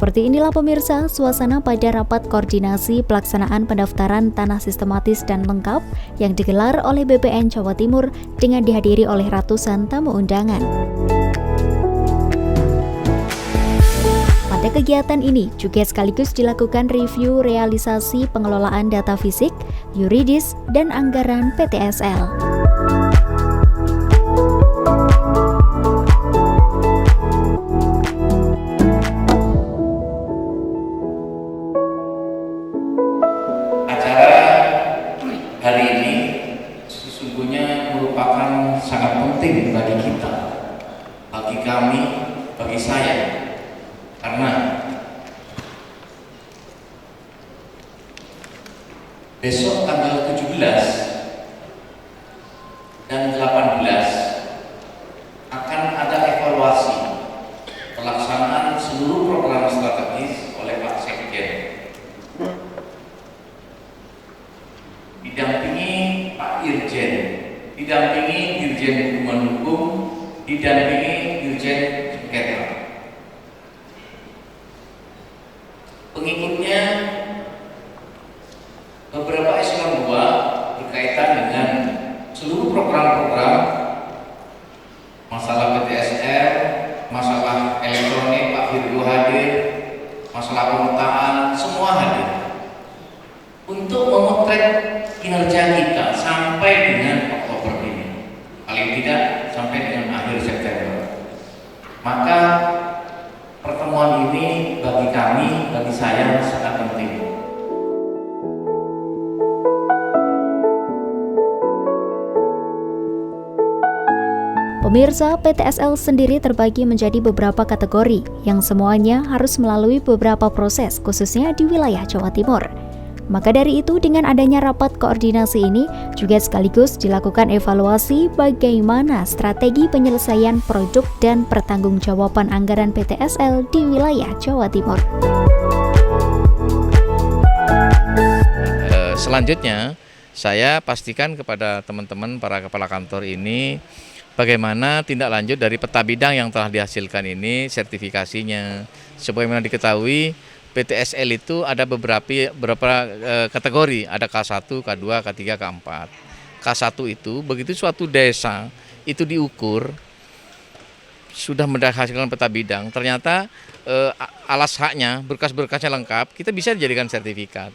Seperti inilah pemirsa, suasana pada rapat koordinasi pelaksanaan pendaftaran tanah sistematis dan lengkap yang digelar oleh BPN Jawa Timur dengan dihadiri oleh ratusan tamu undangan. Pada kegiatan ini juga sekaligus dilakukan review realisasi pengelolaan data fisik, yuridis, dan anggaran PTSL. Hari ini sesungguhnya merupakan sangat penting bagi kita, bagi kami, bagi saya, karena besok tanggal 17 dan 18 akan ada evaluasi pelaksanaan seluruh program strategis oleh Pak Sekjen. Didampingi Pak Irjen, didampingi Dirjen Hubungan Hukum, didampingi Dirjen Sengketa. Pengikutnya beberapa eselon 2 berkaitan dengan seluruh program-program masalah PTSL, masalah elektronik, Pak Firgo hadir, masalah pemetaan, semua hadir untuk memotret kinerja kita sampai dengan Oktober ini, paling tidak sampai dengan akhir September. Maka pertemuan ini bagi kami, bagi saya sangat penting. Pemirsa, PTSL sendiri terbagi menjadi beberapa kategori yang semuanya harus melalui beberapa proses, khususnya di wilayah Jawa Timur. Maka dari itu, dengan adanya rapat koordinasi ini juga sekaligus dilakukan evaluasi bagaimana strategi penyelesaian produk dan pertanggungjawaban anggaran PTSL di wilayah Jawa Timur. Selanjutnya, saya pastikan kepada teman-teman para kepala kantor ini bagaimana tindak lanjut dari peta bidang yang telah dihasilkan ini, sertifikasinya. Sebagaimana diketahui, PTSL itu ada beberapa kategori, ada K1, K2, K3, K4. K1 itu begitu suatu desa itu diukur, sudah menghasilkan peta bidang, ternyata alas haknya, berkas-berkasnya lengkap, kita bisa dijadikan sertifikat.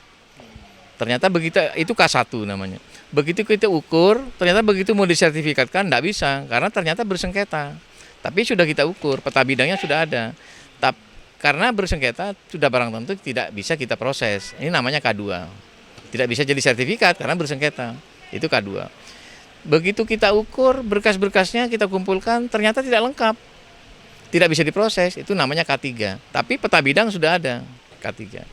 Ternyata begitu, itu K1 namanya. Begitu kita ukur, ternyata begitu mau disertifikatkan tidak bisa, karena ternyata bersengketa. Tapi sudah kita ukur, peta bidangnya sudah ada. Karena bersengketa sudah barang tentu tidak bisa kita proses. Ini namanya K2. Tidak bisa jadi sertifikat karena bersengketa. Itu K2. Begitu kita ukur, berkas-berkasnya kita kumpulkan, ternyata tidak lengkap. Tidak bisa diproses, itu namanya K3. Tapi peta bidang sudah ada, K3.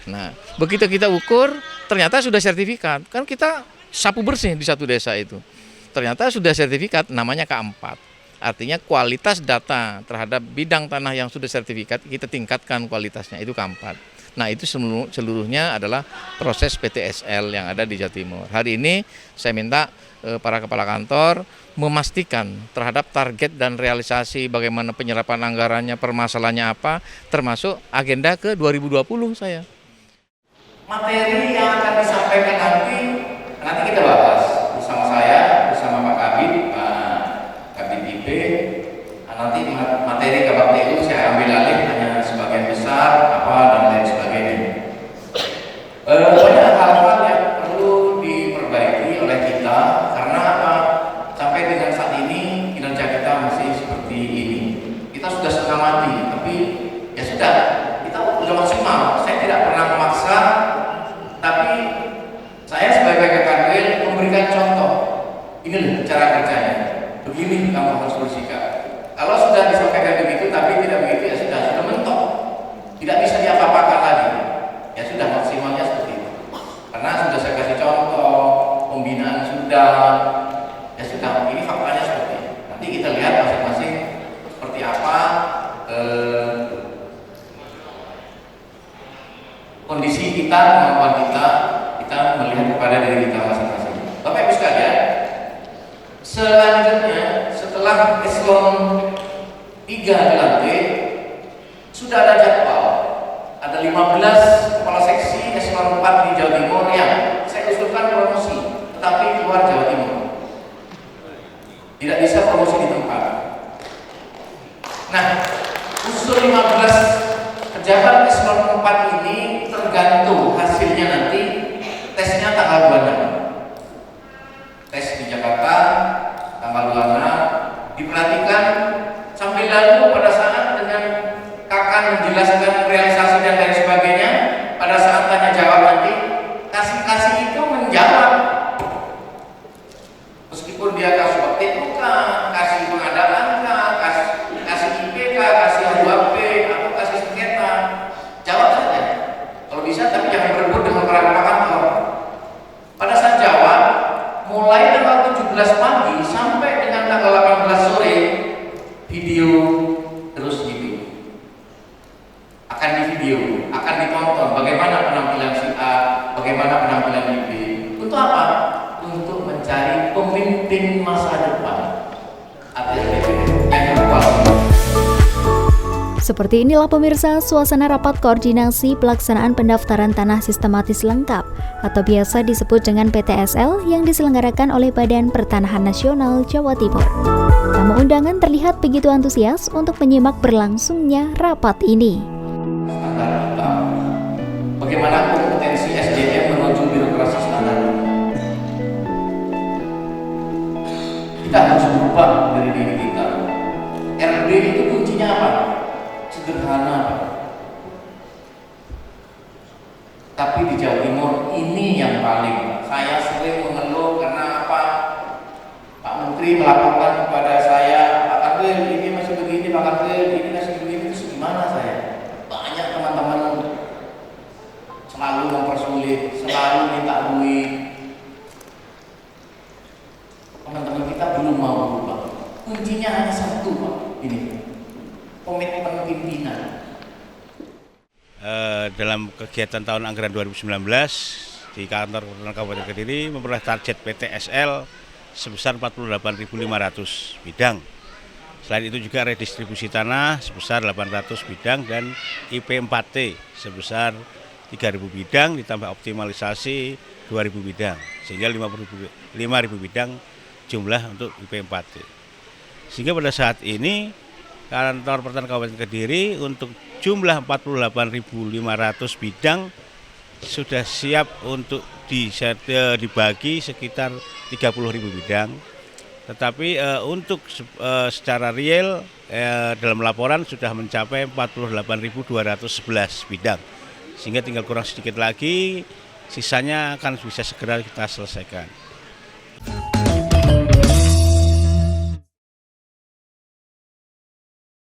Nah, begitu kita ukur, ternyata sudah sertifikat. Kan kita sapu bersih di satu desa itu. Ternyata sudah sertifikat, namanya K4. Artinya kualitas data terhadap bidang tanah yang sudah sertifikat kita tingkatkan kualitasnya, itu K4. Nah, itu seluruhnya adalah proses PTSL yang ada di Jawa Timur. Hari ini saya minta para kepala kantor memastikan terhadap target dan realisasi bagaimana penyerapan anggarannya, permasalahannya apa, termasuk agenda ke 2020 saya. Materi yang akan disampaikan nanti kita bahas bersama saya, bersama Pak Kabid, nanti materi KBP itu saya ambil alih hanya sebagian besar apa dan lain sebagainya. Banyak hal-hal yang perlu diperbaiki oleh kita karena apa? Sampai dengan saat ini kinerja kita masih seperti ini. Kita sudah setengah mati, tapi ya sudah, kita sudah maksimal. Saya tidak pernah memaksa, tapi saya sebagai KKW memberikan contoh. Ini loh cara kerjanya. Begini kamu harus bersikap. Kalau sudah disampaikan begitu tapi tidak begitu, ya sudah mentok, tidak bisa diapa-apakan lagi, ya sudah maksimalnya seperti itu. Karena sudah saya kasih contoh, pembinaan sudah, ya sudah, ini faktanya seperti itu. Nanti kita lihat masing-masing seperti apa kondisi kita, kemampuan kita melihat kepada diri kita masing-masing. Bapak Ibu sekalian, selanjutnya setelah eselon 3 dilantik, sudah ada jadwal 15 kepala seksi eselon 4 di Jawa Timur yang saya usulkan promosi, tetapi keluar Jawa Timur. Tidak bisa promosi di tempat. Nah, usul 15 pejabat eselon 4 ini tergantung hasilnya nanti tesnya tanggal 26. Tes di Jakarta tanggal 26 diperhatikan sambil lalu pada saat dengan kakak menjelaskan realisasi dan lain sebagainya, pada saat tanya jawab nanti kasih itu menjawab meskipun dia kasih waktu kasih pengadaan kasih IPK, kasih H2P atau kasih sengketa, jawab saja kalau bisa, tapi jangan berebut dengan para kantor. Pada saat jawab mulai tanggal 17 pagi sampai dengan tanggal 18 sore video terus gitu akan di video, akan ditonton bagaimana penampilan si A, bagaimana penampilan si B. Untuk apa? Untuk mencari pemimpin masa depan atau yang berkualitas. Seperti inilah pemirsa suasana rapat koordinasi pelaksanaan pendaftaran tanah sistematis lengkap atau biasa disebut dengan PTSL yang diselenggarakan oleh Badan Pertanahan Nasional Jawa Timur. Tamu undangan terlihat begitu antusias untuk menyimak berlangsungnya rapat ini. Bagaimana kompetensi SDM menuju birokrasi standar? Kita harus berubah dari diri kita. RB itu kuncinya apa? Sederhana. Tapi di Jawa Timur ini yang paling saya sering mengeluh karena apa? Pak Menteri melaporkan kepada saya, Pak Kadil ini masih begini, Pak Kadil ini masih begini, terus gimana saya? Banyak teman-teman selalu mempersulit, selalu minta duit. Teman-teman kita belum mau berubah. Kuncinya hanya satu, Pak. Ini komitmen pimpinan. Dalam kegiatan tahun anggaran 2019 di kantor Kabupaten Kediri memperoleh target PTSL sebesar 48.500 bidang. Selain itu juga redistribusi tanah sebesar 800 bidang dan IP4T sebesar 3.000 bidang ditambah optimalisasi 2.000 bidang sehingga 5.000 bidang jumlah untuk IP4T. Sehingga pada saat ini kantor pertanahan Kabupaten Kediri untuk jumlah 48.500 bidang sudah siap untuk dibagi sekitar 30.000 bidang. Tetapi untuk secara real dalam laporan sudah mencapai 48.211 bidang. Sehingga tinggal kurang sedikit lagi, sisanya akan bisa segera kita selesaikan.